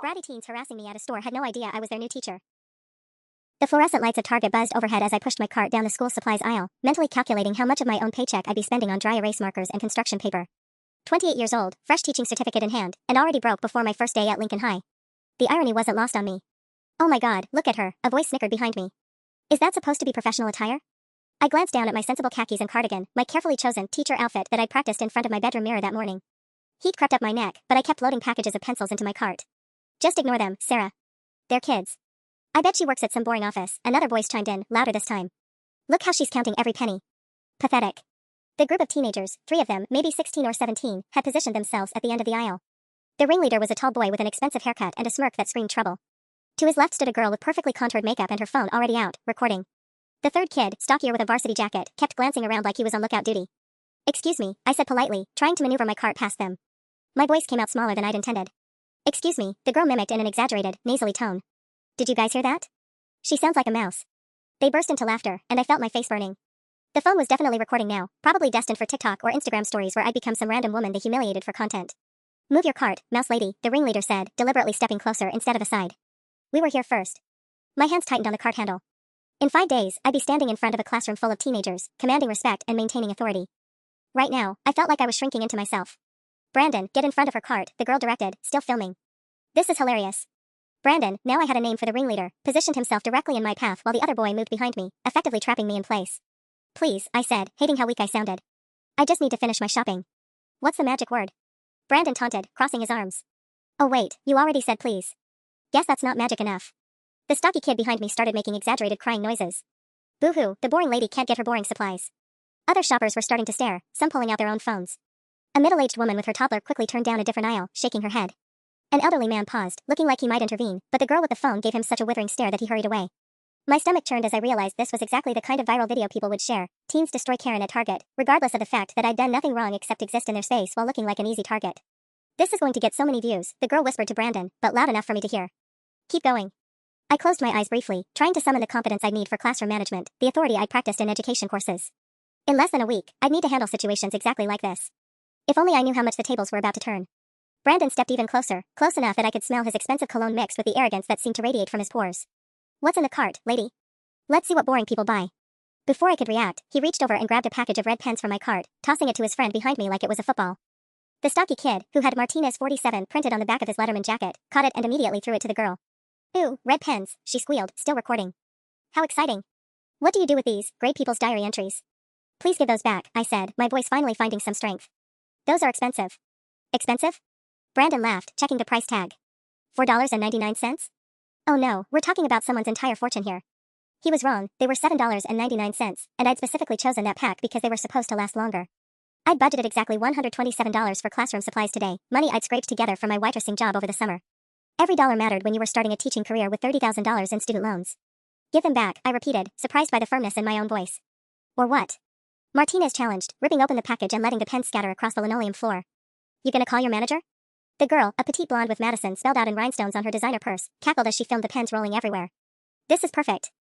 Bratty teens harassing me at a store had no idea I was their new teacher. The fluorescent lights of Target buzzed overhead as I pushed my cart down the school supplies aisle, mentally calculating how much of my own paycheck I'd be spending on dry erase markers and construction paper. 28 years old, fresh teaching certificate in hand, and already broke before my first day at Lincoln High. The irony wasn't lost on me. "Oh my God, look at her," a voice snickered behind me. "Is that supposed to be professional attire?" I glanced down at my sensible khakis and cardigan, my carefully chosen teacher outfit that I'd practiced in front of my bedroom mirror that morning. Heat crept up my neck, but I kept loading packages of pencils into my cart. "Just ignore them, Sarah. They're kids." "I bet she works at some boring office," another voice chimed in, louder this time. "Look how she's counting every penny." Pathetic. The group of teenagers, 3 of them, maybe 16 or 17, had positioned themselves at the end of the aisle. The ringleader was a tall boy with an expensive haircut and a smirk that screamed trouble. To his left stood a girl with perfectly contoured makeup and her phone already out, recording. The third kid, stockier with a varsity jacket, kept glancing around like he was on lookout duty. "Excuse me," I said politely, trying to maneuver my cart past them. My voice came out smaller than I'd intended. "Excuse me," the girl mimicked in an exaggerated, nasally tone. "Did you guys hear that? She sounds like a mouse." They burst into laughter, and I felt my face burning. The phone was definitely recording now, probably destined for TikTok or Instagram stories where I'd become some random woman they humiliated for content. "Move your cart, mouse lady," the ringleader said, deliberately stepping closer instead of aside. "We were here first." My hands tightened on the cart handle. In 5 days, I'd be standing in front of a classroom full of teenagers, commanding respect and maintaining authority. Right now, I felt like I was shrinking into myself. "Brandon, get in front of her cart," the girl directed, still filming. "This is hilarious." Brandon, now I had a name for the ringleader, positioned himself directly in my path while the other boy moved behind me, effectively trapping me in place. "Please," I said, hating how weak I sounded. "I just need to finish my shopping." "What's the magic word?" Brandon taunted, crossing his arms. "Oh wait, you already said please. Guess that's not magic enough." The stocky kid behind me started making exaggerated crying noises. "Boo-hoo, the boring lady can't get her boring supplies." Other shoppers were starting to stare, some pulling out their own phones. A middle-aged woman with her toddler quickly turned down a different aisle, shaking her head. An elderly man paused, looking like he might intervene, but the girl with the phone gave him such a withering stare that he hurried away. My stomach churned as I realized this was exactly the kind of viral video people would share. Teens destroy Karen at Target, regardless of the fact that I'd done nothing wrong except exist in their space while looking like an easy target. "This is going to get so many views," the girl whispered to Brandon, but loud enough for me to hear. "Keep going." I closed my eyes briefly, trying to summon the confidence I'd need for classroom management, the authority I'd practiced in education courses. In less than a week, I'd need to handle situations exactly like this. If only I knew how much the tables were about to turn. Brandon stepped even closer, close enough that I could smell his expensive cologne mixed with the arrogance that seemed to radiate from his pores. "What's in the cart, lady? Let's see what boring people buy." Before I could react, he reached over and grabbed a package of red pens from my cart, tossing it to his friend behind me like it was a football. The stocky kid, who had Martinez 47 printed on the back of his Letterman jacket, caught it and immediately threw it to the girl. "Ooh, red pens," she squealed, still recording. "How exciting. What do you do with these, great people's diary entries?" "Please give those back," I said, my voice finally finding some strength. "Those are expensive." "Expensive?" Brandon laughed, checking the price tag. $4.99? "Oh no, we're talking about someone's entire fortune here." He was wrong, they were $7.99, and I'd specifically chosen that pack because they were supposed to last longer. I'd budgeted exactly $127 for classroom supplies today, money I'd scraped together from my waitressing job over the summer. Every dollar mattered when you were starting a teaching career with $30,000 in student loans. "Give them back," I repeated, surprised by the firmness in my own voice. "Or what?" Martinez challenged, ripping open the package and letting the pens scatter across the linoleum floor. "You gonna call your manager?" The girl, a petite blonde with Madison spelled out in rhinestones on her designer purse, cackled as she filmed the pens rolling everywhere. "This is perfect.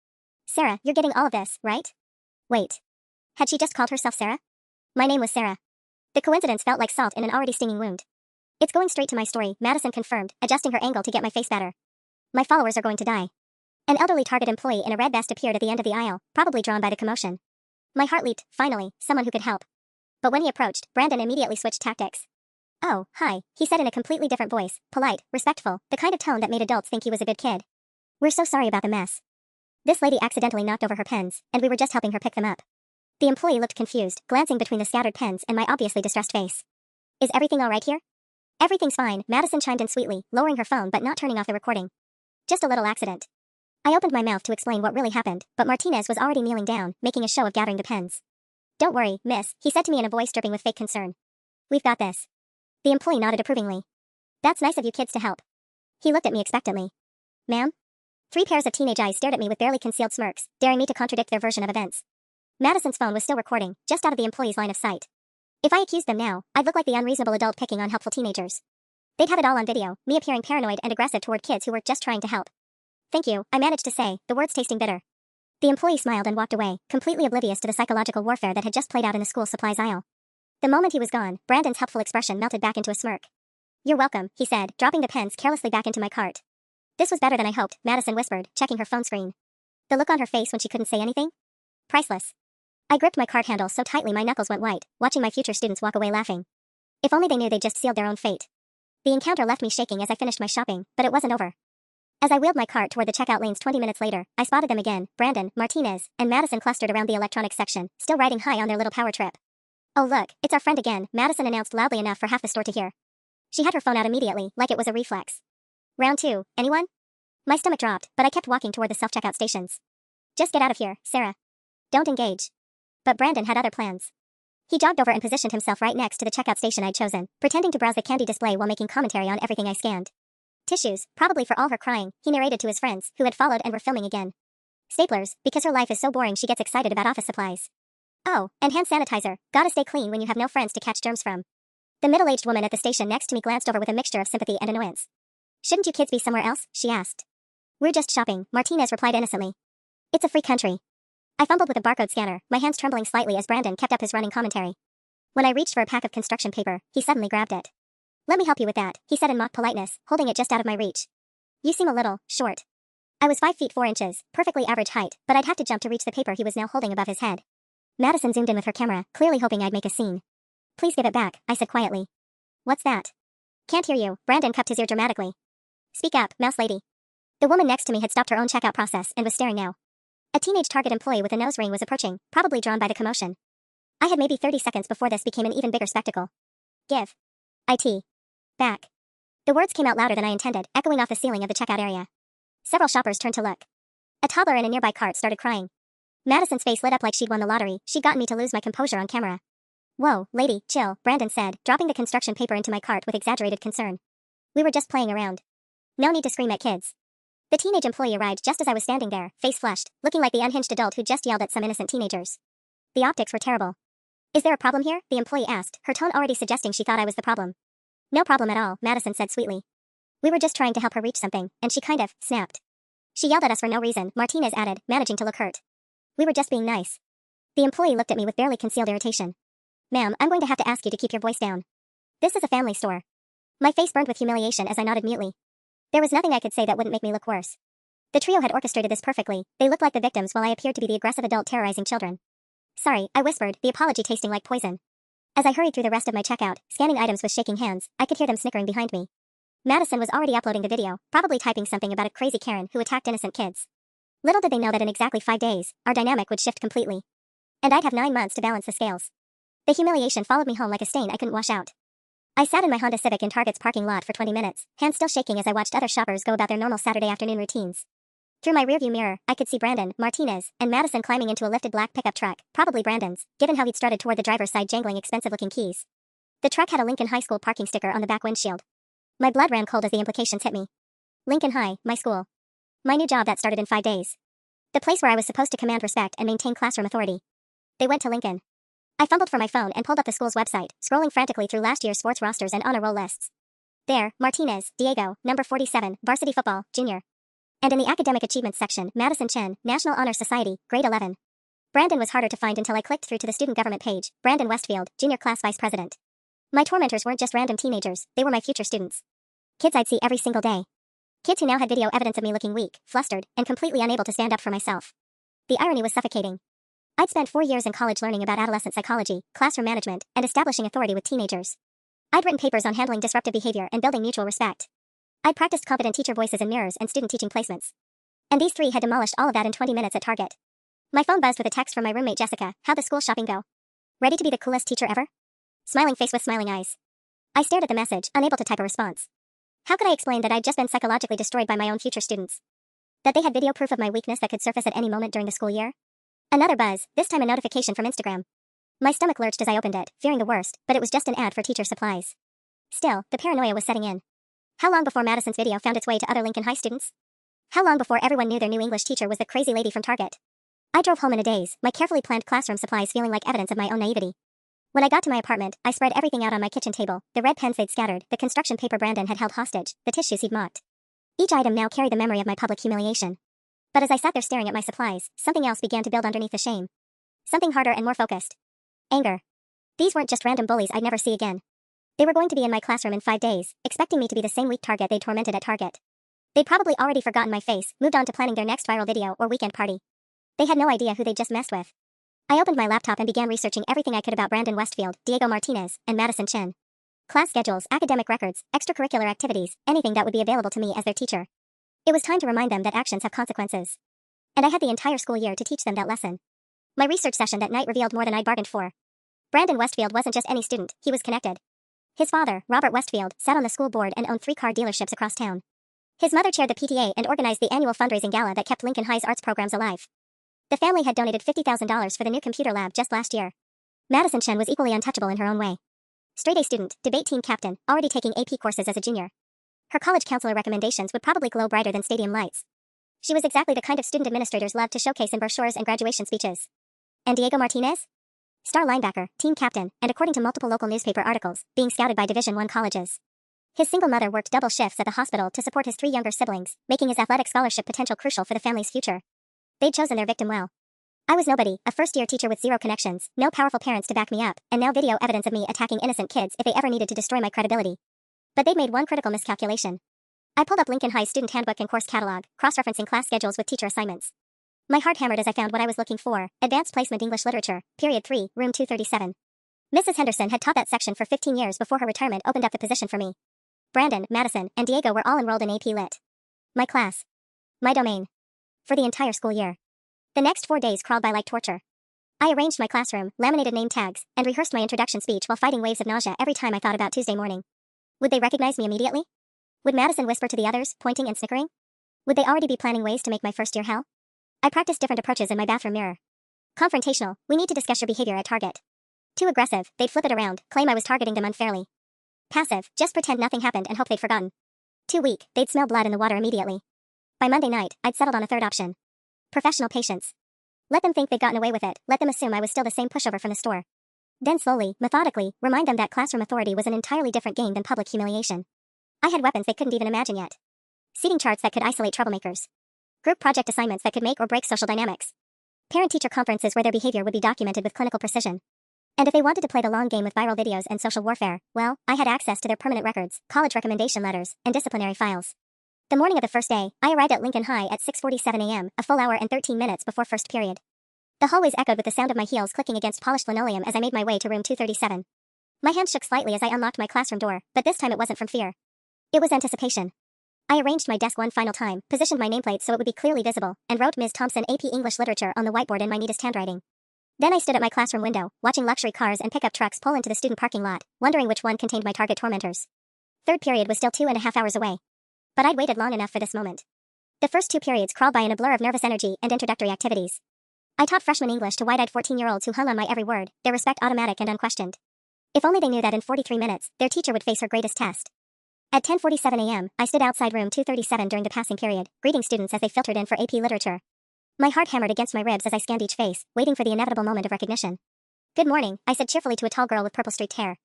Sarah, you're getting all of this, right?" Wait. Had she just called herself Sarah? My name was Sarah. The coincidence felt like salt in an already stinging wound. "It's going straight to my story," Madison confirmed, adjusting her angle to get my face better. "My followers are going to die." An elderly Target employee in a red vest appeared at the end of the aisle, probably drawn by the commotion. My heart leaped, finally, someone who could help. But when he approached, Brandon immediately switched tactics. "Oh, hi," he said in a completely different voice, polite, respectful, the kind of tone that made adults think he was a good kid. "We're so sorry about the mess. This lady accidentally knocked over her pens, and we were just helping her pick them up." The employee looked confused, glancing between the scattered pens and my obviously distressed face. "Is everything all right here?" "Everything's fine," Madison chimed in sweetly, lowering her phone but not turning off the recording. "Just a little accident." I opened my mouth to explain what really happened, but Martinez was already kneeling down, making a show of gathering the pens. "Don't worry, miss," he said to me in a voice dripping with fake concern. "We've got this." The employee nodded approvingly. "That's nice of you kids to help." He looked at me expectantly. "Ma'am?" 3 pairs of teenage eyes stared at me with barely concealed smirks, daring me to contradict their version of events. Madison's phone was still recording, just out of the employee's line of sight. If I accused them now, I'd look like the unreasonable adult picking on helpful teenagers. They'd have it all on video, me appearing paranoid and aggressive toward kids who were just trying to help. "Thank you," I managed to say, the words tasting bitter. The employee smiled and walked away, completely oblivious to the psychological warfare that had just played out in the school supplies aisle. The moment he was gone, Brandon's helpful expression melted back into a smirk. You're welcome, he said, dropping the pens carelessly back into my cart. This was better than I hoped, Madison whispered, checking her phone screen. The look on her face when she couldn't say anything? Priceless. I gripped my cart handle so tightly my knuckles went white, watching my future students walk away laughing. If only they knew they'd just sealed their own fate. The encounter left me shaking as I finished my shopping, but it wasn't over. As I wheeled my cart toward the checkout lanes 20 minutes later, I spotted them again, Brandon, Martinez, and Madison clustered around the electronics section, still riding high on their little power trip. Oh look, it's our friend again, Madison announced loudly enough for half the store to hear. She had her phone out immediately, like it was a reflex. Round 2, anyone? My stomach dropped, but I kept walking toward the self-checkout stations. Just get out of here, Sarah. Don't engage. But Brandon had other plans. He jogged over and positioned himself right next to the checkout station I'd chosen, pretending to browse the candy display while making commentary on everything I scanned. Tissues, probably for all her crying, he narrated to his friends, who had followed and were filming again. Staplers, because her life is so boring she gets excited about office supplies. Oh, and hand sanitizer, gotta stay clean when you have no friends to catch germs from. The middle-aged woman at the station next to me glanced over with a mixture of sympathy and annoyance. Shouldn't you kids be somewhere else? She asked. We're just shopping, Martinez replied innocently. It's a free country. I fumbled with a barcode scanner, my hands trembling slightly as Brandon kept up his running commentary. When I reached for a pack of construction paper, he suddenly grabbed it. Let me help you with that, he said in mock politeness, holding it just out of my reach. You seem a little short. I was 5 feet 4 inches, perfectly average height, but I'd have to jump to reach the paper he was now holding above his head. Madison zoomed in with her camera, clearly hoping I'd make a scene. Please give it back, I said quietly. What's that? Can't hear you, Brandon cupped his ear dramatically. Speak up, mouse lady. The woman next to me had stopped her own checkout process and was staring now. A teenage Target employee with a nose ring was approaching, probably drawn by the commotion. I had maybe 30 seconds before this became an even bigger spectacle. Give. It. Back. The words came out louder than I intended, echoing off the ceiling of the checkout area. Several shoppers turned to look. A toddler in a nearby cart started crying. Madison's face lit up like she'd won the lottery. She'd gotten me to lose my composure on camera. Whoa, lady, chill, Brandon said, dropping the construction paper into my cart with exaggerated concern. We were just playing around. No need to scream at kids. The teenage employee arrived just as I was standing there, face flushed, looking like the unhinged adult who'd just yelled at some innocent teenagers. The optics were terrible. Is there a problem here? The employee asked, her tone already suggesting she thought I was the problem. No problem at all, Madison said sweetly. We were just trying to help her reach something, and she kind of snapped. She yelled at us for no reason, Martinez added, managing to look hurt. We were just being nice. The employee looked at me with barely concealed irritation. Ma'am, I'm going to have to ask you to keep your voice down. This is a family store. My face burned with humiliation as I nodded mutely. There was nothing I could say that wouldn't make me look worse. The trio had orchestrated this perfectly. They looked like the victims while I appeared to be the aggressive adult terrorizing children. Sorry, I whispered, the apology tasting like poison. As I hurried through the rest of my checkout, scanning items with shaking hands, I could hear them snickering behind me. Madison was already uploading the video, probably typing something about a crazy Karen who attacked innocent kids. Little did they know that in exactly 5 days, our dynamic would shift completely. And I'd have 9 months to balance the scales. The humiliation followed me home like a stain I couldn't wash out. I sat in my Honda Civic in Target's parking lot for 20 minutes, hands still shaking as I watched other shoppers go about their normal Saturday afternoon routines. Through my rearview mirror, I could see Brandon, Martinez, and Madison climbing into a lifted black pickup truck, probably Brandon's, given how he'd strutted toward the driver's side jangling expensive-looking keys. The truck had a Lincoln High School parking sticker on the back windshield. My blood ran cold as the implications hit me. Lincoln High, my school. My new job that started in 5 days. The place where I was supposed to command respect and maintain classroom authority. They went to Lincoln. I fumbled for my phone and pulled up the school's website, scrolling frantically through last year's sports rosters and honor roll lists. There, Martinez, Diego, number 47, varsity football, junior. And in the academic achievements section, Madison Chen, National Honor Society, grade 11. Brandon was harder to find until I clicked through to the student government page, Brandon Westfield, junior class vice president. My tormentors weren't just random teenagers, they were my future students. Kids I'd see every single day. Kids who now had video evidence of me looking weak, flustered, and completely unable to stand up for myself. The irony was suffocating. I'd spent 4 years in college learning about adolescent psychology, classroom management, and establishing authority with teenagers. I'd written papers on handling disruptive behavior and building mutual respect. I'd practiced competent teacher voices in mirrors and student teaching placements. And these 3 had demolished all of that in 20 minutes at Target. My phone buzzed with a text from my roommate Jessica. How'd the school shopping go? Ready to be the coolest teacher ever? Smiling face with smiling eyes. I stared at the message, unable to type a response. How could I explain that I'd just been psychologically destroyed by my own future students? That they had video proof of my weakness that could surface at any moment during the school year? Another buzz, this time a notification from Instagram. My stomach lurched as I opened it, fearing the worst, but it was just an ad for teacher supplies. Still, the paranoia was setting in. How long before Madison's video found its way to other Lincoln High students? How long before everyone knew their new English teacher was the crazy lady from Target? I drove home in a daze, my carefully planned classroom supplies feeling like evidence of my own naivety. When I got to my apartment, I spread everything out on my kitchen table, the red pens they'd scattered, the construction paper Brandon had held hostage, the tissues he'd mocked. Each item now carried the memory of my public humiliation. But as I sat there staring at my supplies, something else began to build underneath the shame. Something harder and more focused. Anger. These weren't just random bullies I'd never see again. They were going to be in my classroom in 5 days, expecting me to be the same weak target they'd tormented at Target. They'd probably already forgotten my face, moved on to planning their next viral video or weekend party. They had no idea who they'd just messed with. I opened my laptop and began researching everything I could about Brandon Westfield, Diego Martinez, and Madison Chin. Class schedules, academic records, extracurricular activities, anything that would be available to me as their teacher. It was time to remind them that actions have consequences. And I had the entire school year to teach them that lesson. My research session that night revealed more than I'd bargained for. Brandon Westfield wasn't just any student, he was connected. His father, Robert Westfield, sat on the school board and owned 3 car dealerships across town. His mother chaired the PTA and organized the annual fundraising gala that kept Lincoln High's arts programs alive. The family had donated $50,000 for the new computer lab just last year. Madison Chen was equally untouchable in her own way. Straight-A student, debate team captain, already taking AP courses as a junior. Her college counselor recommendations would probably glow brighter than stadium lights. She was exactly the kind of student administrators loved to showcase in brochures and graduation speeches. And Diego Martinez? Star linebacker, team captain, and according to multiple local newspaper articles, being scouted by Division I colleges. His single mother worked double shifts at the hospital to support his 3 younger siblings, making his athletic scholarship potential crucial for the family's future. They'd chosen their victim well. I was nobody, a first-year teacher with 0 connections, no powerful parents to back me up, and now video evidence of me attacking innocent kids if they ever needed to destroy my credibility. But they'd made one critical miscalculation. I pulled up Lincoln High's student handbook and course catalog, cross-referencing class schedules with teacher assignments. My heart hammered as I found what I was looking for, Advanced Placement English Literature, Period 3, Room 237. Mrs. Henderson had taught that section for 15 years before her retirement opened up the position for me. Brandon, Madison, and Diego were all enrolled in AP Lit. My class. My domain. For the entire school year. The next 4 days crawled by like torture. I arranged my classroom, laminated name tags, and rehearsed my introduction speech while fighting waves of nausea every time I thought about Tuesday morning. Would they recognize me immediately? Would Madison whisper to the others, pointing and snickering? Would they already be planning ways to make my first year hell? I practiced different approaches in my bathroom mirror. Confrontational, we need to discuss your behavior at Target. Too aggressive, they'd flip it around, claim I was targeting them unfairly. Passive, just pretend nothing happened and hope they'd forgotten. Too weak, they'd smell blood in the water immediately. By Monday night, I'd settled on a third option. Professional patience. Let them think they'd gotten away with it, let them assume I was still the same pushover from the store. Then slowly, methodically, remind them that classroom authority was an entirely different game than public humiliation. I had weapons they couldn't even imagine yet. Seating charts that could isolate troublemakers. Group project assignments that could make or break social dynamics. Parent-teacher conferences where their behavior would be documented with clinical precision. And if they wanted to play the long game with viral videos and social warfare, well, I had access to their permanent records, college recommendation letters, and disciplinary files. The morning of the first day, I arrived at Lincoln High at 6:47 a.m., a full hour and 13 minutes before first period. The hallways echoed with the sound of my heels clicking against polished linoleum as I made my way to room 237. My hands shook slightly as I unlocked my classroom door, but this time it wasn't from fear. It was anticipation. I arranged my desk one final time, positioned my nameplate so it would be clearly visible, and wrote Ms. Thompson AP English Literature on the whiteboard in my neatest handwriting. Then I stood at my classroom window, watching luxury cars and pickup trucks pull into the student parking lot, wondering which one contained my target tormentors. Third period was still 2.5 hours away. But I'd waited long enough for this moment. The first 2 periods crawled by in a blur of nervous energy and introductory activities. I taught freshman English to wide-eyed 14-year-olds who hung on my every word, their respect automatic and unquestioned. If only they knew that in 43 minutes, their teacher would face her greatest test. At 10:47 a.m., I stood outside room 237 during the passing period, greeting students as they filtered in for AP Literature. My heart hammered against my ribs as I scanned each face, waiting for the inevitable moment of recognition. "Good morning," I said cheerfully to a tall girl with purple-streaked hair.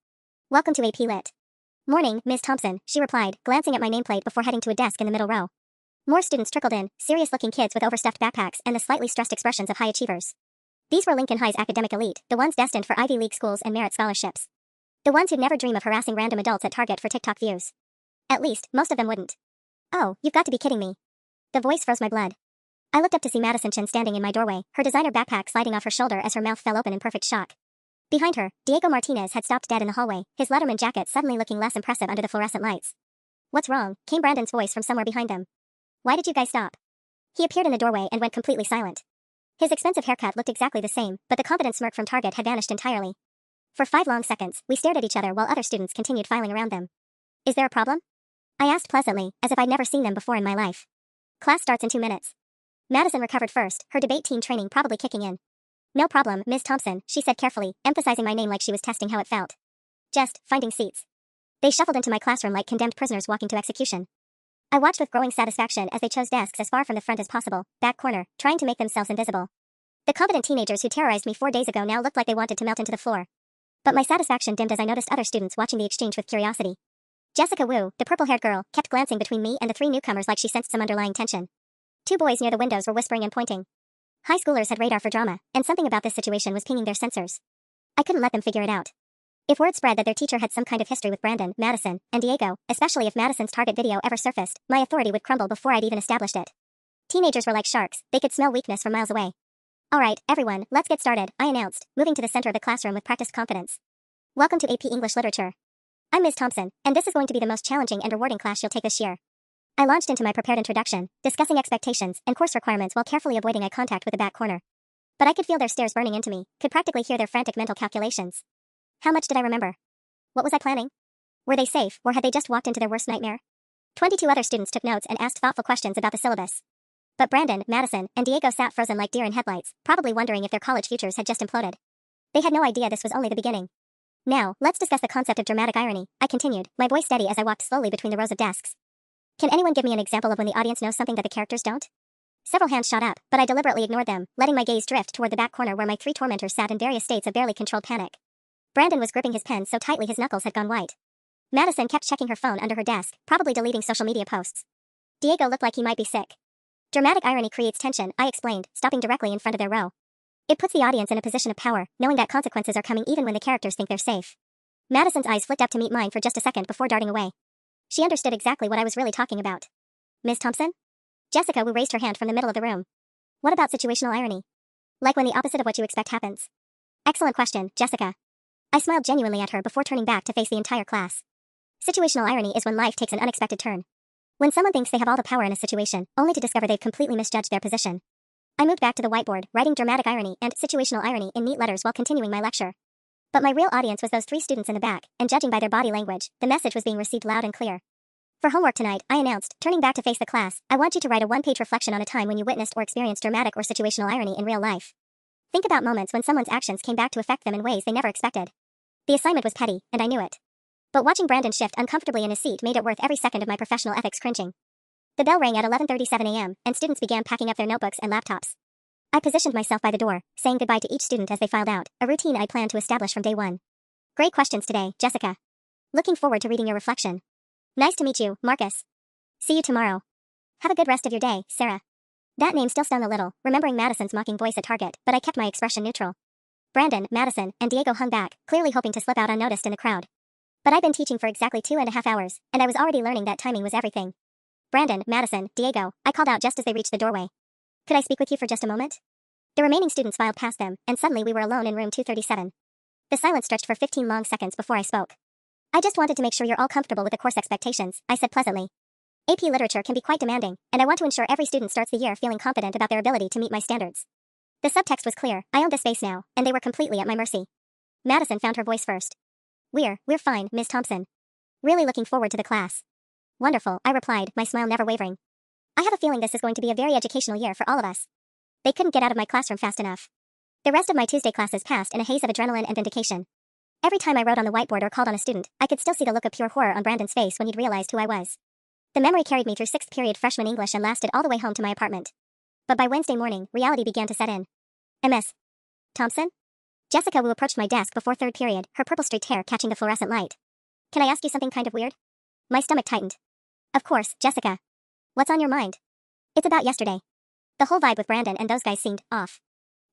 "Welcome to AP Lit." "Morning, Ms. Thompson," she replied, glancing at my nameplate before heading to a desk in the middle row. More students trickled in, serious-looking kids with overstuffed backpacks and the slightly stressed expressions of high achievers. These were Lincoln High's academic elite, the ones destined for Ivy League schools and merit scholarships. The ones who'd never dream of harassing random adults at Target for TikTok views. At least, most of them wouldn't. "Oh, you've got to be kidding me." The voice froze my blood. I looked up to see Madison Chin standing in my doorway, her designer backpack sliding off her shoulder as her mouth fell open in perfect shock. Behind her, Diego Martinez had stopped dead in the hallway, his Letterman jacket suddenly looking less impressive under the fluorescent lights. "What's wrong?" came Brandon's voice from somewhere behind them. "Why did you guys stop?" He appeared in the doorway and went completely silent. His expensive haircut looked exactly the same, but the confident smirk from Target had vanished entirely. For 5 long seconds, we stared at each other while other students continued filing around them. "Is there a problem?" I asked pleasantly, as if I'd never seen them before in my life. "Class starts in 2 minutes." Madison recovered first, her debate team training probably kicking in. "No problem, Ms. Thompson," she said carefully, emphasizing my name like she was testing how it felt. "Just finding seats." They shuffled into my classroom like condemned prisoners walking to execution. I watched with growing satisfaction as they chose desks as far from the front as possible, back corner, trying to make themselves invisible. The confident teenagers who terrorized me 4 days ago now looked like they wanted to melt into the floor. But my satisfaction dimmed as I noticed other students watching the exchange with curiosity. Jessica Wu, the purple-haired girl, kept glancing between me and the 3 newcomers like she sensed some underlying tension. 2 boys near the windows were whispering and pointing. High schoolers had radar for drama, and something about this situation was pinging their sensors. I couldn't let them figure it out. If word spread that their teacher had some kind of history with Brandon, Madison, and Diego, especially if Madison's target video ever surfaced, my authority would crumble before I'd even established it. Teenagers were like sharks, they could smell weakness from miles away. Alright, everyone, let's get started, I announced, moving to the center of the classroom with practiced confidence. Welcome to AP English Literature. I'm Ms. Thompson, and this is going to be the most challenging and rewarding class you'll take this year. I launched into my prepared introduction, discussing expectations and course requirements while carefully avoiding eye contact with the back corner. But I could feel their stares burning into me, could practically hear their frantic mental calculations. How much did I remember? What was I planning? Were they safe, or had they just walked into their worst nightmare? 22 other students took notes and asked thoughtful questions about the syllabus. But Brandon, Madison, and Diego sat frozen like deer in headlights, probably wondering if their college futures had just imploded. They had no idea this was only the beginning. Now, let's discuss the concept of dramatic irony, I continued, my voice steady as I walked slowly between the rows of desks. Can anyone give me an example of when the audience knows something that the characters don't? Several hands shot up, but I deliberately ignored them, letting my gaze drift toward the back corner where my three tormentors sat in various states of barely controlled panic. Brandon was gripping his pen so tightly his knuckles had gone white. Madison kept checking her phone under her desk, probably deleting social media posts. Diego looked like he might be sick. Dramatic irony creates tension, I explained, stopping directly in front of their row. It puts the audience in a position of power, knowing that consequences are coming even when the characters think they're safe. Madison's eyes flicked up to meet mine for just a second before darting away. She understood exactly what I was really talking about. Ms. Thompson? Jessica Wu raised her hand from the middle of the room. What about situational irony? Like when the opposite of what you expect happens. Excellent question, Jessica. I smiled genuinely at her before turning back to face the entire class. Situational irony is when life takes an unexpected turn. When someone thinks they have all the power in a situation, only to discover they've completely misjudged their position. I moved back to the whiteboard, writing dramatic irony and situational irony in neat letters while continuing my lecture. But my real audience was those three students in the back, and judging by their body language, the message was being received loud and clear. For homework tonight, I announced, turning back to face the class, I want you to write a one-page reflection on a time when you witnessed or experienced dramatic or situational irony in real life. Think about moments when someone's actions came back to affect them in ways they never expected. The assignment was petty, and I knew it. But watching Brandon shift uncomfortably in his seat made it worth every second of my professional ethics cringing. The bell rang at 11:37 a.m., and students began packing up their notebooks and laptops. I positioned myself by the door, saying goodbye to each student as they filed out, a routine I planned to establish from day one. Great questions today, Jessica. Looking forward to reading your reflection. Nice to meet you, Marcus. See you tomorrow. Have a good rest of your day, Sarah. That name still stung a little, remembering Madison's mocking voice at Target, but I kept my expression neutral. Brandon, Madison, and Diego hung back, clearly hoping to slip out unnoticed in the crowd. But I'd been teaching for exactly 2.5 hours, and I was already learning that timing was everything. Brandon, Madison, Diego, I called out just as they reached the doorway. Could I speak with you for just a moment? The remaining students filed past them, and suddenly we were alone in room 237. The silence stretched for 15 long seconds before I spoke. I just wanted to make sure you're all comfortable with the course expectations, I said pleasantly. AP Literature can be quite demanding, and I want to ensure every student starts the year feeling confident about their ability to meet my standards. The subtext was clear, I owned the space now, and they were completely at my mercy. Madison found her voice first. We're fine, Ms. Thompson. Really looking forward to the class. Wonderful, I replied, my smile never wavering. I have a feeling this is going to be a very educational year for all of us. They couldn't get out of my classroom fast enough. The rest of my Tuesday classes passed in a haze of adrenaline and vindication. Every time I wrote on the whiteboard or called on a student, I could still see the look of pure horror on Brandon's face when he'd realized who I was. The memory carried me through 6th period freshman English and lasted all the way home to my apartment. But by Wednesday morning, reality began to set in. Ms. Thompson? Jessica Wu approached my desk before 3rd period, her purple-streaked hair catching the fluorescent light. Can I ask you something kind of weird? My stomach tightened. Of course, Jessica. What's on your mind? It's about yesterday. The whole vibe with Brandon and those guys seemed off.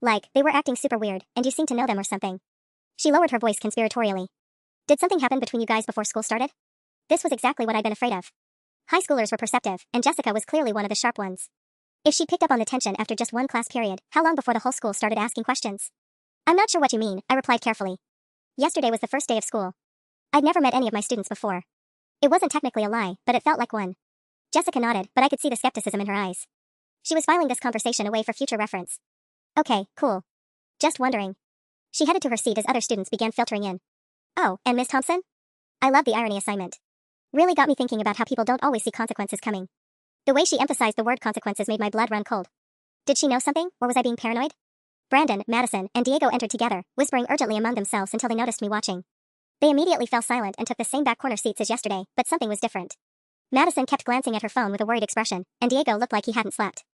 Like, they were acting super weird, and you seemed to know them or something. She lowered her voice conspiratorially. Did something happen between you guys before school started? This was exactly what I'd been afraid of. High schoolers were perceptive, and Jessica was clearly one of the sharp ones. If she picked up on the tension after just one class period, how long before the whole school started asking questions? I'm not sure what you mean, I replied carefully. Yesterday was the first day of school. I'd never met any of my students before. It wasn't technically a lie, but it felt like one. Jessica nodded, but I could see the skepticism in her eyes. She was filing this conversation away for future reference. Okay, cool. Just wondering. She headed to her seat as other students began filtering in. Oh, and Ms. Thompson? I love the irony assignment. Really got me thinking about how people don't always see consequences coming. The way she emphasized the word consequences made my blood run cold. Did she know something, or was I being paranoid? Brandon, Madison, and Diego entered together, whispering urgently among themselves until they noticed me watching. They immediately fell silent and took the same back corner seats as yesterday, but something was different. Madison kept glancing at her phone with a worried expression, and Diego looked like he hadn't slept.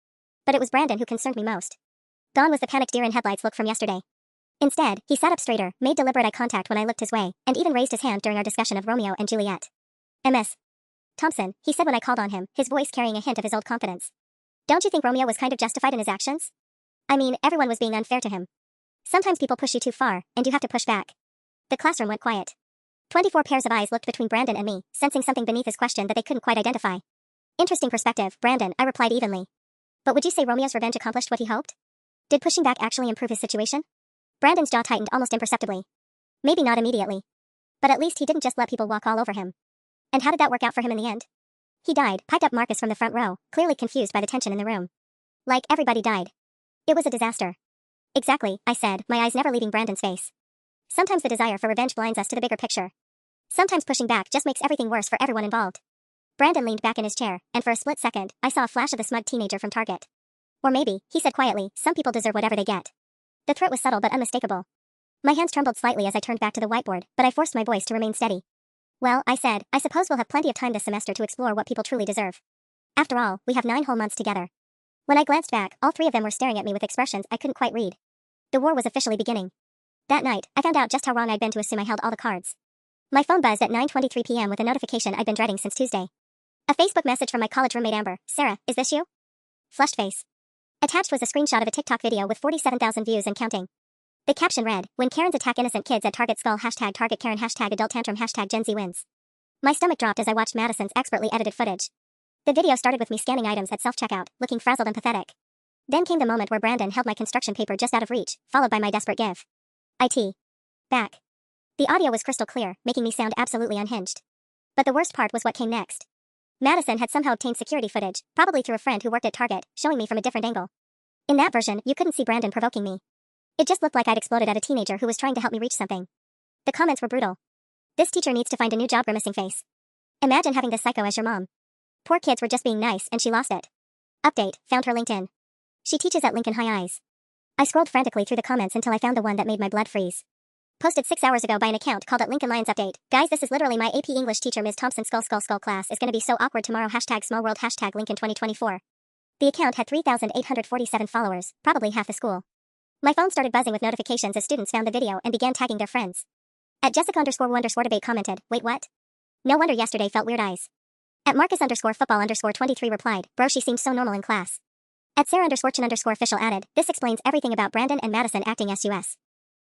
But it was Brandon who concerned me most. Gone was the panicked deer in headlights look from yesterday. Instead, he sat up straighter, made deliberate eye contact when I looked his way, and even raised his hand during our discussion of Romeo and Juliet. Ms. Thompson, he said when I called on him, his voice carrying a hint of his old confidence. Don't you think Romeo was kind of justified in his actions? I mean, everyone was being unfair to him. Sometimes people push you too far, and you have to push back. The classroom went quiet. 24 pairs of eyes looked between Brandon and me, sensing something beneath his question that they couldn't quite identify. Interesting perspective, Brandon, I replied evenly. But would you say Romeo's revenge accomplished what he hoped? Did pushing back actually improve his situation? Brandon's jaw tightened almost imperceptibly. Maybe not immediately. But at least he didn't just let people walk all over him. And how did that work out for him in the end? He died, piped up Marcus from the front row, clearly confused by the tension in the room. Like everybody died. It was a disaster. Exactly, I said, my eyes never leaving Brandon's face. Sometimes the desire for revenge blinds us to the bigger picture. Sometimes pushing back just makes everything worse for everyone involved. Brandon leaned back in his chair, and for a split second, I saw a flash of the smug teenager from Target. Or maybe, he said quietly, some people deserve whatever they get. The threat was subtle but unmistakable. My hands trembled slightly as I turned back to the whiteboard, but I forced my voice to remain steady. Well, I said, I suppose we'll have plenty of time this semester to explore what people truly deserve. After all, we have 9 whole months together. When I glanced back, all 3 of them were staring at me with expressions I couldn't quite read. The war was officially beginning. That night, I found out just how wrong I'd been to assume I held all the cards. My phone buzzed at 9:23 p.m. with a notification I'd been dreading since Tuesday. A Facebook message from my college roommate Amber. Sarah, is this you? Flushed face. Attached was a screenshot of a TikTok video with 47,000 views and counting. The caption read, when Karens attack innocent kids at Target skull #Target Karen #adult tantrum #Gen Z wins. My stomach dropped as I watched Madison's expertly edited footage. The video started with me scanning items at self-checkout, looking frazzled and pathetic. Then came the moment where Brandon held my construction paper just out of reach, followed by my desperate give. IT. Back. The audio was crystal clear, making me sound absolutely unhinged. But the worst part was what came next. Madison had somehow obtained security footage, probably through a friend who worked at Target, showing me from a different angle. In that version, you couldn't see Brandon provoking me. It just looked like I'd exploded at a teenager who was trying to help me reach something. The comments were brutal. This teacher needs to find a new job, grimacing face. Imagine having this psycho as your mom. Poor kids were just being nice and she lost it. Update, found her LinkedIn. She teaches at Lincoln High Eyes. I scrolled frantically through the comments until I found the one that made my blood freeze. Posted 6 hours ago by an account called at Lincoln Lions Update. Guys, this is literally my AP English teacher Ms. Thompson skull class is gonna be so awkward tomorrow #small world #Lincoln 2024. The account had 3,847 followers, probably half the school. My phone started buzzing with notifications as students found the video and began tagging their friends. At Jessica__debate commented, wait what? No wonder yesterday felt weird eyes. At Marcus_football_23 replied, bro she seemed so normal in class. At Sarah_chin_official added, this explains everything about Brandon and Madison acting sus.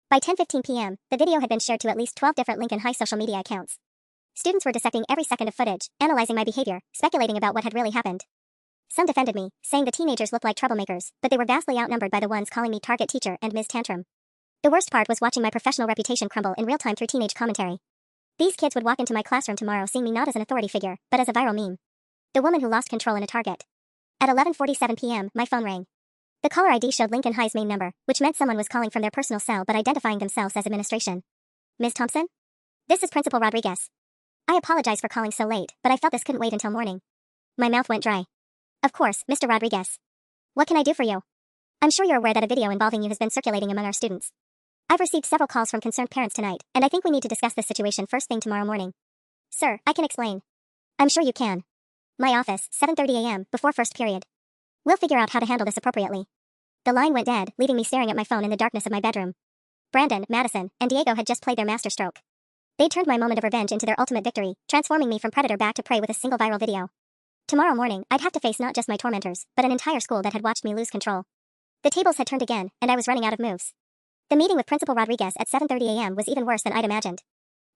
By 10:15 p.m., the video had been shared to at least 12 different Lincoln High social media accounts. Students were dissecting every second of footage, analyzing my behavior, speculating about what had really happened. Some defended me, saying the teenagers looked like troublemakers, but they were vastly outnumbered by the ones calling me Target teacher and Ms. Tantrum. The worst part was watching my professional reputation crumble in real time through teenage commentary. These kids would walk into my classroom tomorrow seeing me not as an authority figure, but as a viral meme. The woman who lost control in a Target. At 11:47 p.m., my phone rang. The caller ID showed Lincoln High's main number, which meant someone was calling from their personal cell but identifying themselves as administration. Ms. Thompson? This is Principal Rodriguez. I apologize for calling so late, but I felt this couldn't wait until morning. My mouth went dry. Of course, Mr. Rodriguez. What can I do for you? I'm sure you're aware that a video involving you has been circulating among our students. I've received several calls from concerned parents tonight, and I think we need to discuss this situation first thing tomorrow morning. Sir, I can explain. I'm sure you can. My office, 7:30 a.m., before first period. We'll figure out how to handle this appropriately. The line went dead, leaving me staring at my phone in the darkness of my bedroom. Brandon, Madison, and Diego had just played their masterstroke. They turned my moment of revenge into their ultimate victory, transforming me from predator back to prey with a single viral video. Tomorrow morning, I'd have to face not just my tormentors, but an entire school that had watched me lose control. The tables had turned again, and I was running out of moves. The meeting with Principal Rodriguez at 7:30 a.m. was even worse than I'd imagined.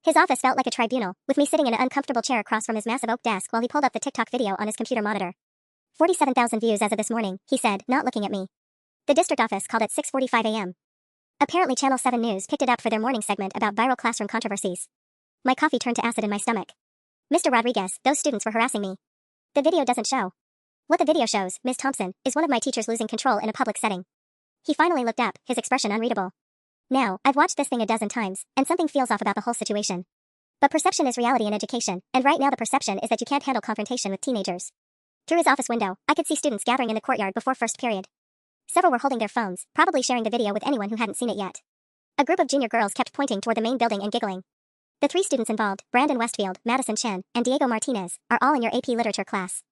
His office felt like a tribunal, with me sitting in an uncomfortable chair across from his massive oak desk while he pulled up the TikTok video on his computer monitor. 47,000 views as of this morning, he said, not looking at me. The district office called at 6:45 a.m. Apparently Channel 7 News picked it up for their morning segment about viral classroom controversies. My coffee turned to acid in my stomach. Mr. Rodriguez, those students were harassing me. The video doesn't show. What the video shows, Ms. Thompson, is one of my teachers losing control in a public setting. He finally looked up, his expression unreadable. Now, I've watched this thing a dozen times, and something feels off about the whole situation. But perception is reality in education, and right now the perception is that you can't handle confrontation with teenagers. Through his office window, I could see students gathering in the courtyard before first period. Several were holding their phones, probably sharing the video with anyone who hadn't seen it yet. A group of junior girls kept pointing toward the main building and giggling. The 3 students involved, Brandon Westfield, Madison Chen, and Diego Martinez, are all in your AP Literature class.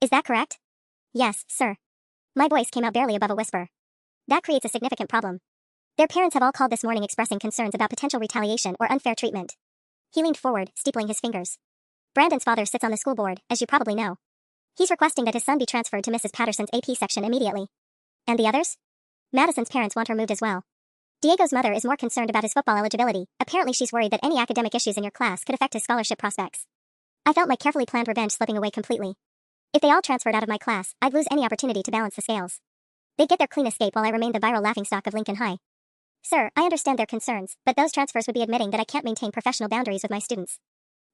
Is that correct? Yes, sir. My voice came out barely above a whisper. That creates a significant problem. Their parents have all called this morning expressing concerns about potential retaliation or unfair treatment. He leaned forward, steepling his fingers. Brandon's father sits on the school board, as you probably know. He's requesting that his son be transferred to Mrs. Patterson's AP section immediately. And the others? Madison's parents want her moved as well. Diego's mother is more concerned about his football eligibility. Apparently she's worried that any academic issues in your class could affect his scholarship prospects. I felt my carefully planned revenge slipping away completely. If they all transferred out of my class, I'd lose any opportunity to balance the scales. They'd get their clean escape while I remained the viral laughingstock of Lincoln High. Sir, I understand their concerns, but those transfers would be admitting that I can't maintain professional boundaries with my students.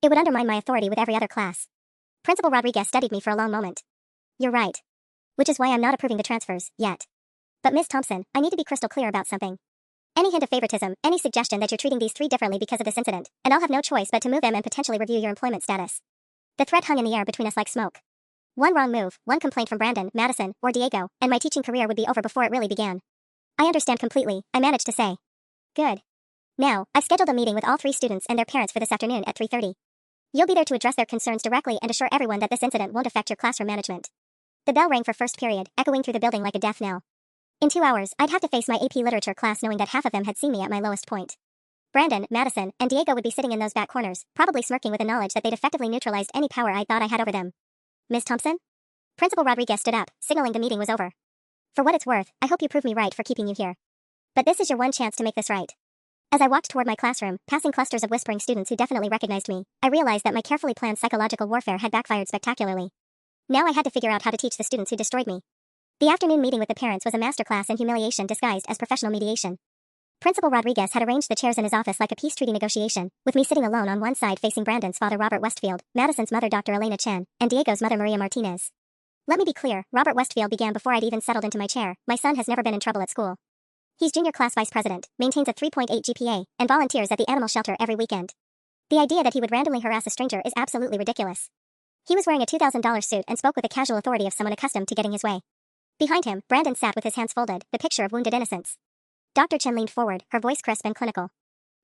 It would undermine my authority with every other class. Principal Rodriguez studied me for a long moment. You're right. Which is why I'm not approving the transfers, yet. But Ms. Thompson, I need to be crystal clear about something. Any hint of favoritism, any suggestion that you're treating these three differently because of this incident, and I'll have no choice but to move them and potentially review your employment status. The threat hung in the air between us like smoke. One wrong move, one complaint from Brandon, Madison, or Diego, and my teaching career would be over before it really began. I understand completely, I managed to say. Good. Now, I've scheduled a meeting with all three students and their parents for this afternoon at 3:30. You'll be there to address their concerns directly and assure everyone that this incident won't affect your classroom management. The bell rang for first period, echoing through the building like a death knell. In 2 hours, I'd have to face my AP literature class knowing that half of them had seen me at my lowest point. Brandon, Madison, and Diego would be sitting in those back corners, probably smirking with the knowledge that they'd effectively neutralized any power I thought I had over them. Ms. Thompson? Principal Rodriguez stood up, signaling the meeting was over. For what it's worth, I hope you prove me right for keeping you here. But this is your one chance to make this right. As I walked toward my classroom, passing clusters of whispering students who definitely recognized me, I realized that my carefully planned psychological warfare had backfired spectacularly. Now I had to figure out how to teach the students who destroyed me. The afternoon meeting with the parents was a masterclass in humiliation disguised as professional mediation. Principal Rodriguez had arranged the chairs in his office like a peace treaty negotiation, with me sitting alone on one side facing Brandon's father Robert Westfield, Madison's mother Dr. Elena Chen, and Diego's mother Maria Martinez. Let me be clear, Robert Westfield began before I'd even settled into my chair. My son has never been in trouble at school. He's junior class vice president, maintains a 3.8 GPA, and volunteers at the animal shelter every weekend. The idea that he would randomly harass a stranger is absolutely ridiculous. He was wearing a $2,000 suit and spoke with the casual authority of someone accustomed to getting his way. Behind him, Brandon sat with his hands folded, the picture of wounded innocence. Dr. Chen leaned forward, her voice crisp and clinical.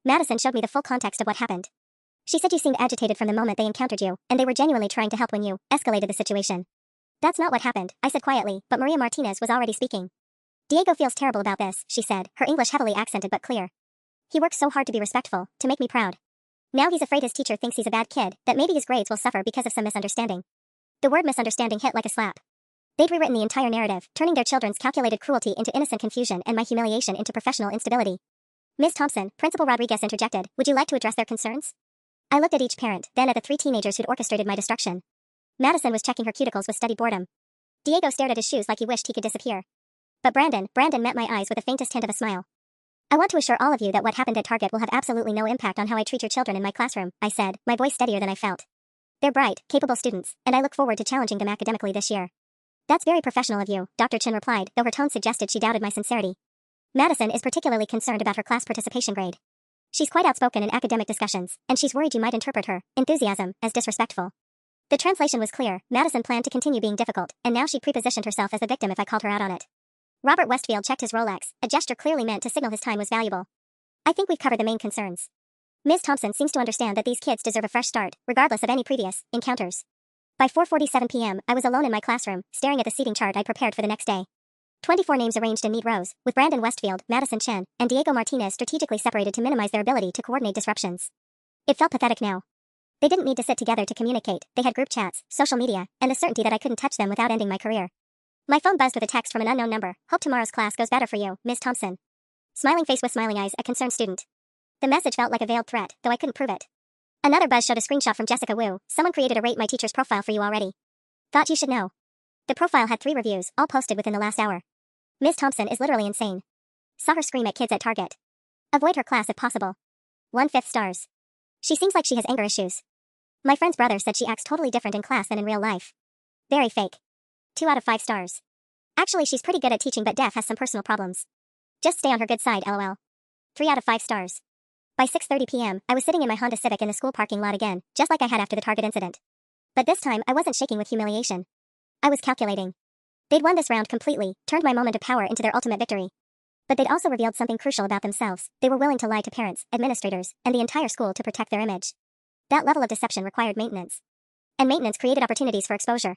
Madison showed me the full context of what happened. She said you seemed agitated from the moment they encountered you, and they were genuinely trying to help when you escalated the situation. That's not what happened, I said quietly, but Maria Martinez was already speaking. Diego feels terrible about this, she said, her English heavily accented but clear. He works so hard to be respectful, to make me proud. Now he's afraid his teacher thinks he's a bad kid, that maybe his grades will suffer because of some misunderstanding. The word misunderstanding hit like a slap. They'd rewritten the entire narrative, turning their children's calculated cruelty into innocent confusion and my humiliation into professional instability. Ms. Thompson, Principal Rodriguez interjected, would you like to address their concerns? I looked at each parent, then at the three teenagers who'd orchestrated my destruction. Madison was checking her cuticles with studied boredom. Diego stared at his shoes like he wished he could disappear. But Brandon met my eyes with the faintest hint of a smile. I want to assure all of you that what happened at Target will have absolutely no impact on how I treat your children in my classroom, I said, my voice steadier than I felt. They're bright, capable students, and I look forward to challenging them academically this year. That's very professional of you, Dr. Chen replied, though her tone suggested she doubted my sincerity. Madison is particularly concerned about her class participation grade. She's quite outspoken in academic discussions, and she's worried you might interpret her enthusiasm as disrespectful. The translation was clear. Madison planned to continue being difficult, and now she'd prepositioned herself as the victim if I called her out on it. Robert Westfield checked his Rolex, a gesture clearly meant to signal his time was valuable. I think we've covered the main concerns. Ms. Thompson seems to understand that these kids deserve a fresh start, regardless of any previous encounters. By 4:47 p.m., I was alone in my classroom, staring at the seating chart I'd prepared for the next day. 24 names arranged in neat rows, with Brandon Westfield, Madison Chen, and Diego Martinez strategically separated to minimize their ability to coordinate disruptions. It felt pathetic now. They didn't need to sit together to communicate, they had group chats, social media, and the certainty that I couldn't touch them without ending my career. My phone buzzed with a text from an unknown number. Hope tomorrow's class goes better for you, Ms. Thompson. Smiling face with smiling eyes, a concerned student. The message felt like a veiled threat, though I couldn't prove it. Another buzz showed a screenshot from Jessica Wu. Someone created a Rate My Teacher's profile for you already. Thought you should know. The profile had 3 reviews, all posted within the last hour. Ms. Thompson is literally insane. Saw her scream at kids at Target. Avoid her class if possible. 1/5 stars. She seems like she has anger issues. My friend's brother said she acts totally different in class than in real life. Very fake. 2 out of 5 stars. Actually, she's pretty good at teaching but has some personal problems. Just stay on her good side, lol. 3 out of 5 stars. By 6:30 p.m., I was sitting in my Honda Civic in the school parking lot again, just like I had after the Target incident. But this time, I wasn't shaking with humiliation. I was calculating. They'd won this round completely, turned my moment of power into their ultimate victory. But they'd also revealed something crucial about themselves. They were willing to lie to parents, administrators, and the entire school to protect their image. That level of deception required maintenance. And maintenance created opportunities for exposure.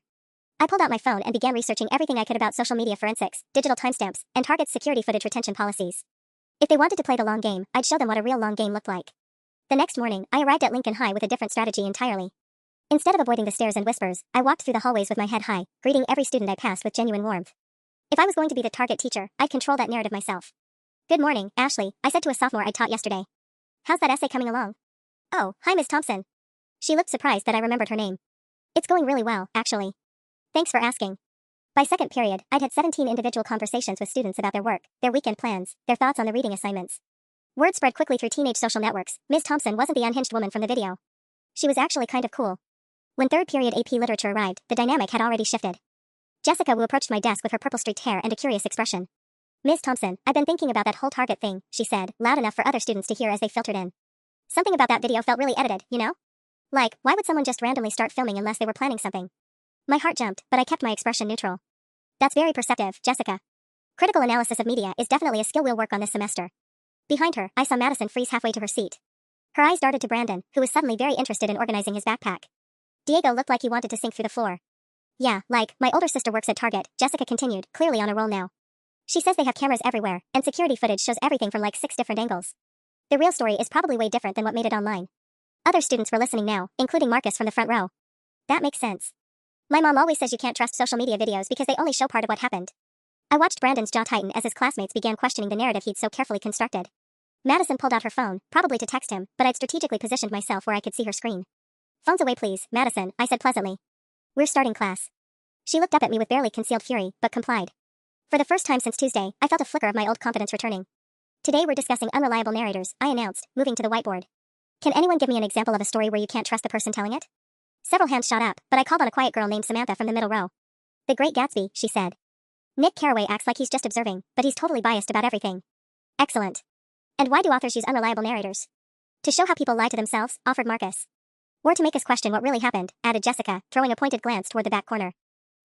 I pulled out my phone and began researching everything I could about social media forensics, digital timestamps, and Target's security footage retention policies. If they wanted to play the long game, I'd show them what a real long game looked like. The next morning, I arrived at Lincoln High with a different strategy entirely. Instead of avoiding the stares and whispers, I walked through the hallways with my head high, greeting every student I passed with genuine warmth. If I was going to be the Target teacher, I'd control that narrative myself. Good morning, Ashley, I said to a sophomore I taught yesterday. How's that essay coming along? Oh, hi, Miss Thompson. She looked surprised that I remembered her name. It's going really well, actually. Thanks for asking. By second period, I'd had 17 individual conversations with students about their work, their weekend plans, their thoughts on the reading assignments. Word spread quickly through teenage social networks. Miss Thompson wasn't the unhinged woman from the video. She was actually kind of cool. When third period AP literature arrived, the dynamic had already shifted. Jessica, who approached my desk with her purple-streaked hair and a curious expression. Miss Thompson, I've been thinking about that whole Target thing, she said, loud enough for other students to hear as they filtered in. Something about that video felt really edited, you know? Like, why would someone just randomly start filming unless they were planning something? My heart jumped, but I kept my expression neutral. That's very perceptive, Jessica. Critical analysis of media is definitely a skill we'll work on this semester. Behind her, I saw Madison freeze halfway to her seat. Her eyes darted to Brandon, who was suddenly very interested in organizing his backpack. Diego looked like he wanted to sink through the floor. Yeah, like, my older sister works at Target, Jessica continued, clearly on a roll now. She says they have cameras everywhere, and security footage shows everything from like 6 different angles. The real story is probably way different than what made it online. Other students were listening now, including Marcus from the front row. That makes sense. My mom always says you can't trust social media videos because they only show part of what happened. I watched Brandon's jaw tighten as his classmates began questioning the narrative he'd so carefully constructed. Madison pulled out her phone, probably to text him, but I'd strategically positioned myself where I could see her screen. Phones away please, Madison, I said pleasantly. We're starting class. She looked up at me with barely concealed fury, but complied. For the first time since Tuesday, I felt a flicker of my old confidence returning. Today we're discussing unreliable narrators, I announced, moving to the whiteboard. Can anyone give me an example of a story where you can't trust the person telling it? Several hands shot up, but I called on a quiet girl named Samantha from the middle row. The Great Gatsby, she said. Nick Carraway acts like he's just observing, but he's totally biased about everything. Excellent. And why do authors use unreliable narrators? To show how people lie to themselves, offered Marcus. Or to make us question what really happened, added Jessica, throwing a pointed glance toward the back corner.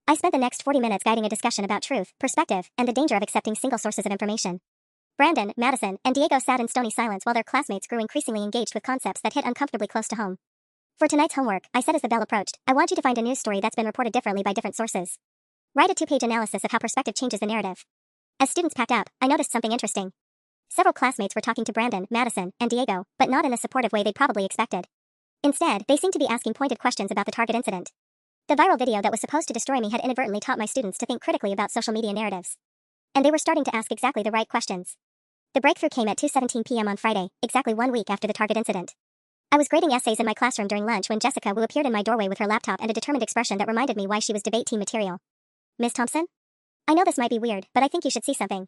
I spent the next 40 minutes guiding a discussion about truth, perspective, and the danger of accepting single sources of information. Brandon, Madison, and Diego sat in stony silence while their classmates grew increasingly engaged with concepts that hit uncomfortably close to home. For tonight's homework, I said as the bell approached, I want you to find a news story that's been reported differently by different sources. Write a 2-page analysis of how perspective changes the narrative. As students packed up, I noticed something interesting. Several classmates were talking to Brandon, Madison, and Diego, but not in the supportive way they'd probably expected. Instead, they seemed to be asking pointed questions about the Target incident. The viral video that was supposed to destroy me had inadvertently taught my students to think critically about social media narratives. And they were starting to ask exactly the right questions. The breakthrough came at 2:17 p.m. on Friday, exactly 1 week after the Target incident. I was grading essays in my classroom during lunch when Jessica Wu appeared in my doorway with her laptop and a determined expression that reminded me why she was debate team material. Miss Thompson? I know this might be weird, but I think you should see something.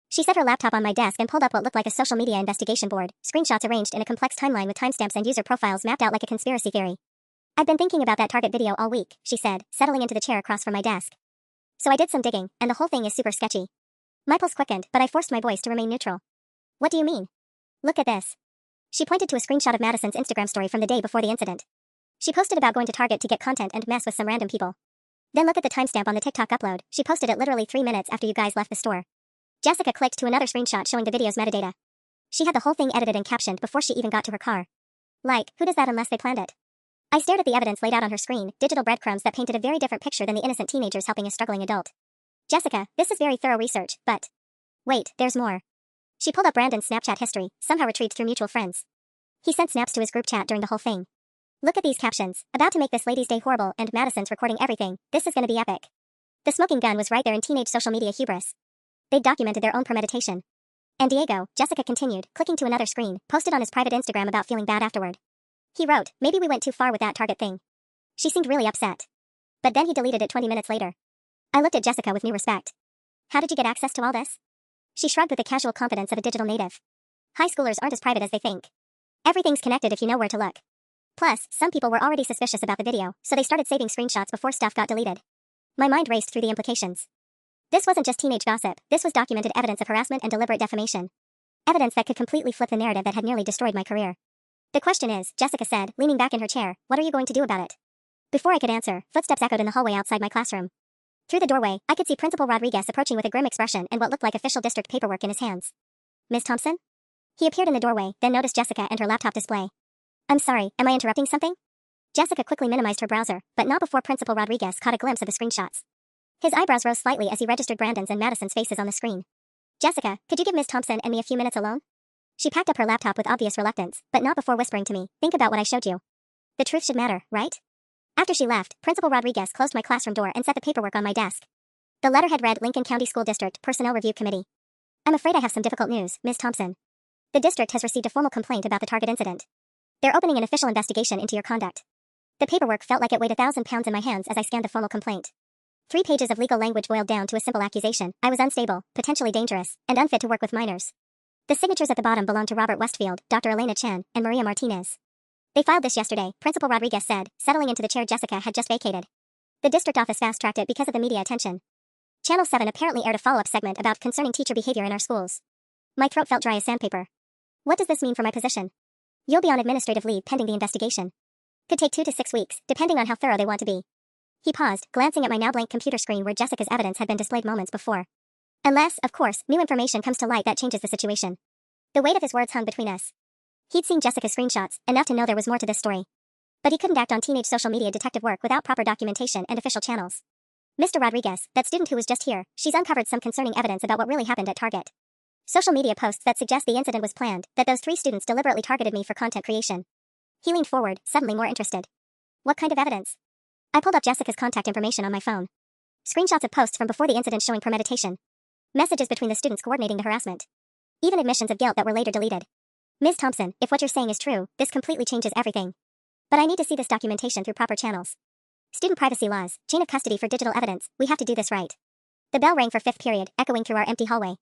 She set her laptop on my desk and pulled up what looked like a social media investigation board, screenshots arranged in a complex timeline with timestamps and user profiles mapped out like a conspiracy theory. I've been thinking about that Target video all week, she said, settling into the chair across from my desk. So I did some digging, and the whole thing is super sketchy. My pulse quickened, but I forced my voice to remain neutral. What do you mean? Look at this. She pointed to a screenshot of Madison's Instagram story from the day before the incident. She posted about going to Target to get content and mess with some random people. Then look at the timestamp on the TikTok upload. She posted it literally 3 minutes after you guys left the store. Jessica clicked to another screenshot showing the video's metadata. She had the whole thing edited and captioned before she even got to her car. Like, who does that unless they planned it? I stared at the evidence laid out on her screen, digital breadcrumbs that painted a very different picture than the innocent teenagers helping a struggling adult. Jessica, this is very thorough research, but... Wait, there's more. She pulled up Brandon's Snapchat history, somehow retrieved through mutual friends. He sent snaps to his group chat during the whole thing. Look at these captions. About to make this lady's day horrible, and Madison's recording everything. This is gonna be epic. The smoking gun was right there in teenage social media hubris. They'd documented their own premeditation. And Diego, Jessica continued, clicking to another screen, posted on his private Instagram about feeling bad afterward. He wrote, maybe we went too far with that Target thing. She seemed really upset. But then he deleted it 20 minutes later. I looked at Jessica with new respect. How did you get access to all this? She shrugged with the casual confidence of a digital native. High schoolers aren't as private as they think. Everything's connected if you know where to look. Plus, some people were already suspicious about the video, so they started saving screenshots before stuff got deleted. My mind raced through the implications. This wasn't just teenage gossip, this was documented evidence of harassment and deliberate defamation. Evidence that could completely flip the narrative that had nearly destroyed my career. The question is, Jessica said, leaning back in her chair, what are you going to do about it? Before I could answer, footsteps echoed in the hallway outside my classroom. Through the doorway, I could see Principal Rodriguez approaching with a grim expression and what looked like official district paperwork in his hands. Miss Thompson? He appeared in the doorway, then noticed Jessica and her laptop display. I'm sorry, am I interrupting something? Jessica quickly minimized her browser, but not before Principal Rodriguez caught a glimpse of the screenshots. His eyebrows rose slightly as he registered Brandon's and Madison's faces on the screen. Jessica, could you give Miss Thompson and me a few minutes alone? She packed up her laptop with obvious reluctance, but not before whispering to me, think about what I showed you. The truth should matter, right? After she left, Principal Rodriguez closed my classroom door and set the paperwork on my desk. The letterhead read Lincoln County School District Personnel Review Committee. I'm afraid I have some difficult news, Ms. Thompson. The district has received a formal complaint about the Target incident. They're opening an official investigation into your conduct. The paperwork felt like it weighed 1,000 pounds in my hands as I scanned the formal complaint. 3 pages of legal language boiled down to a simple accusation: I was unstable, potentially dangerous, and unfit to work with minors. The signatures at the bottom belong to Robert Westfield, Dr. Elena Chen, and Maria Martinez. They filed this yesterday, Principal Rodriguez said, settling into the chair Jessica had just vacated. The district office fast-tracked it because of the media attention. Channel 7 apparently aired a follow-up segment about concerning teacher behavior in our schools. My throat felt dry as sandpaper. What does this mean for my position? You'll be on administrative leave pending the investigation. Could take 2 to 6 weeks, depending on how thorough they want to be. He paused, glancing at my now blank computer screen where Jessica's evidence had been displayed moments before. Unless, of course, new information comes to light that changes the situation. The weight of his words hung between us. He'd seen Jessica's screenshots, enough to know there was more to this story. But he couldn't act on teenage social media detective work without proper documentation and official channels. Mr. Rodriguez, that student who was just here, she's uncovered some concerning evidence about what really happened at Target. Social media posts that suggest the incident was planned, that those 3 students deliberately targeted me for content creation. He leaned forward, suddenly more interested. What kind of evidence? I pulled up Jessica's contact information on my phone. Screenshots of posts from before the incident showing premeditation. Messages between the students coordinating the harassment. Even admissions of guilt that were later deleted. Ms. Thompson, if what you're saying is true, this completely changes everything. But I need to see this documentation through proper channels. Student privacy laws, chain of custody for digital evidence, we have to do this right. The bell rang for 5th period, echoing through our empty hallway.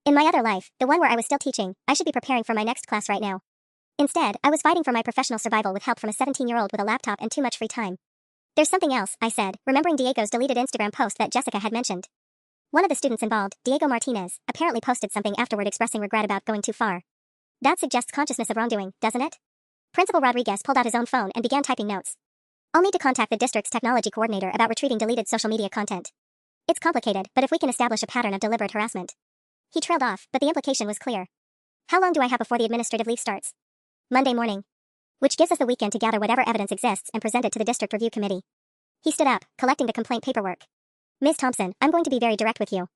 In my other life, the one where I was still teaching, I should be preparing for my next class right now. Instead, I was fighting for my professional survival with help from a 17-year-old with a laptop and too much free time. There's something else, I said, remembering Diego's deleted Instagram post that Jessica had mentioned. One of the students involved, Diego Martinez, apparently posted something afterward expressing regret about going too far. That suggests consciousness of wrongdoing, doesn't it? Principal Rodriguez pulled out his own phone and began typing notes. I'll need to contact the district's technology coordinator about retrieving deleted social media content. It's complicated, but if we can establish a pattern of deliberate harassment. He trailed off, but the implication was clear. How long do I have before the administrative leave starts? Monday morning. Which gives us the weekend to gather whatever evidence exists and present it to the district review committee. He stood up, collecting the complaint paperwork. Ms. Thompson, I'm going to be very direct with you.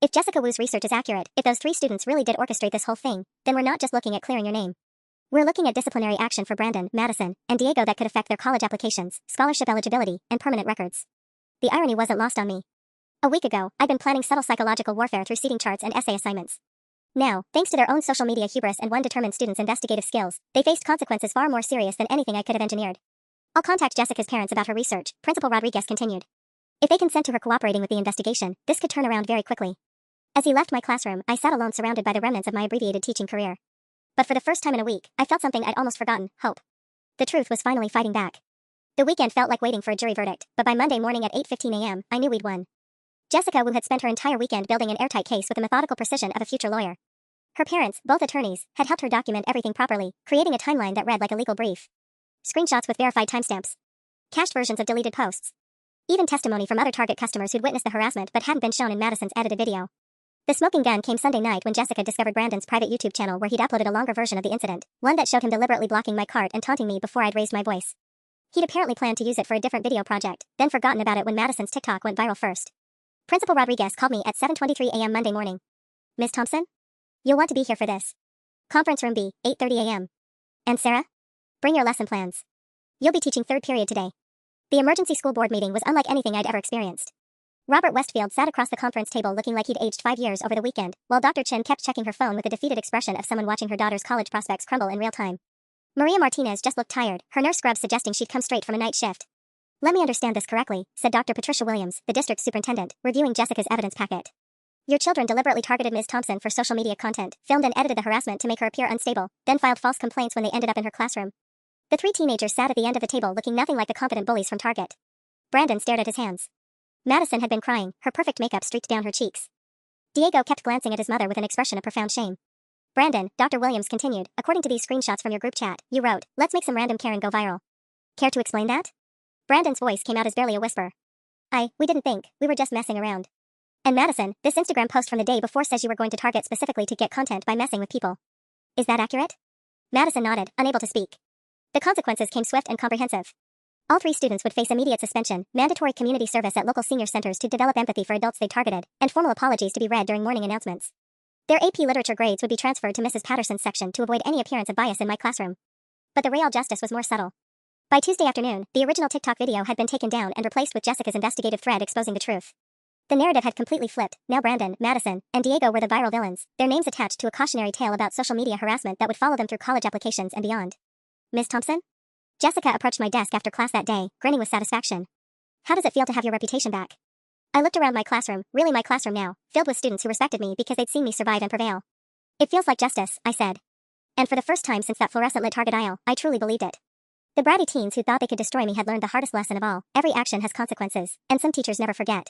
If Jessica Wu's research is accurate, if those 3 students really did orchestrate this whole thing, then we're not just looking at clearing your name. We're looking at disciplinary action for Brandon, Madison, and Diego that could affect their college applications, scholarship eligibility, and permanent records. The irony wasn't lost on me. A week ago, I'd been planning subtle psychological warfare through seating charts and essay assignments. Now, thanks to their own social media hubris and one determined student's investigative skills, they faced consequences far more serious than anything I could have engineered. I'll contact Jessica's parents about her research, Principal Rodriguez continued. If they consent to her cooperating with the investigation, this could turn around very quickly. As he left my classroom, I sat alone surrounded by the remnants of my abbreviated teaching career. But for the first time in a week, I felt something I'd almost forgotten: hope. The truth was finally fighting back. The weekend felt like waiting for a jury verdict, but by Monday morning at 8:15 a.m., I knew we'd won. Jessica Wu had spent her entire weekend building an airtight case with the methodical precision of a future lawyer. Her parents, both attorneys, had helped her document everything properly, creating a timeline that read like a legal brief. Screenshots with verified timestamps. Cached versions of deleted posts. Even testimony from other Target customers who'd witnessed the harassment but hadn't been shown in Madison's edited video. The smoking gun came Sunday night when Jessica discovered Brandon's private YouTube channel where he'd uploaded a longer version of the incident, one that showed him deliberately blocking my cart and taunting me before I'd raised my voice. He'd apparently planned to use it for a different video project, then forgotten about it when Madison's TikTok went viral first. Principal Rodriguez called me at 7:23 a.m. Monday morning. Ms. Thompson? You'll want to be here for this. Conference room B, 8:30 a.m. And Sarah? Bring your lesson plans. You'll be teaching 3rd period today. The emergency school board meeting was unlike anything I'd ever experienced. Robert Westfield sat across the conference table looking like he'd aged 5 years over the weekend, while Dr. Chen kept checking her phone with the defeated expression of someone watching her daughter's college prospects crumble in real time. Maria Martinez just looked tired, her nurse scrubs suggesting she'd come straight from a night shift. Let me understand this correctly, said Dr. Patricia Williams, the district superintendent, reviewing Jessica's evidence packet. Your children deliberately targeted Ms. Thompson for social media content, filmed and edited the harassment to make her appear unstable, then filed false complaints when they ended up in her classroom. The 3 teenagers sat at the end of the table looking nothing like the confident bullies from Target. Brandon stared at his hands. Madison had been crying, her perfect makeup streaked down her cheeks. Diego kept glancing at his mother with an expression of profound shame. Brandon, Dr. Williams continued, according to these screenshots from your group chat, you wrote, "Let's make some random Karen go viral." Care to explain that? Brandon's voice came out as barely a whisper. We didn't think, we were just messing around. And Madison, this Instagram post from the day before says you were going to Target specifically to get content by messing with people. Is that accurate? Madison nodded, unable to speak. The consequences came swift and comprehensive. All 3 students would face immediate suspension, mandatory community service at local senior centers to develop empathy for adults they targeted, and formal apologies to be read during morning announcements. Their AP Literature grades would be transferred to Mrs. Patterson's section to avoid any appearance of bias in my classroom. But the real justice was more subtle. By Tuesday afternoon, the original TikTok video had been taken down and replaced with Jessica's investigative thread exposing the truth. The narrative had completely flipped. Now Brandon, Madison, and Diego were the viral villains, their names attached to a cautionary tale about social media harassment that would follow them through college applications and beyond. Ms. Thompson? Jessica approached my desk after class that day, grinning with satisfaction. How does it feel to have your reputation back? I looked around my classroom, really my classroom now, filled with students who respected me because they'd seen me survive and prevail. It feels like justice, I said. And for the first time since that fluorescent lit target aisle, I truly believed it. The bratty teens who thought they could destroy me had learned the hardest lesson of all: every action has consequences, and some teachers never forget.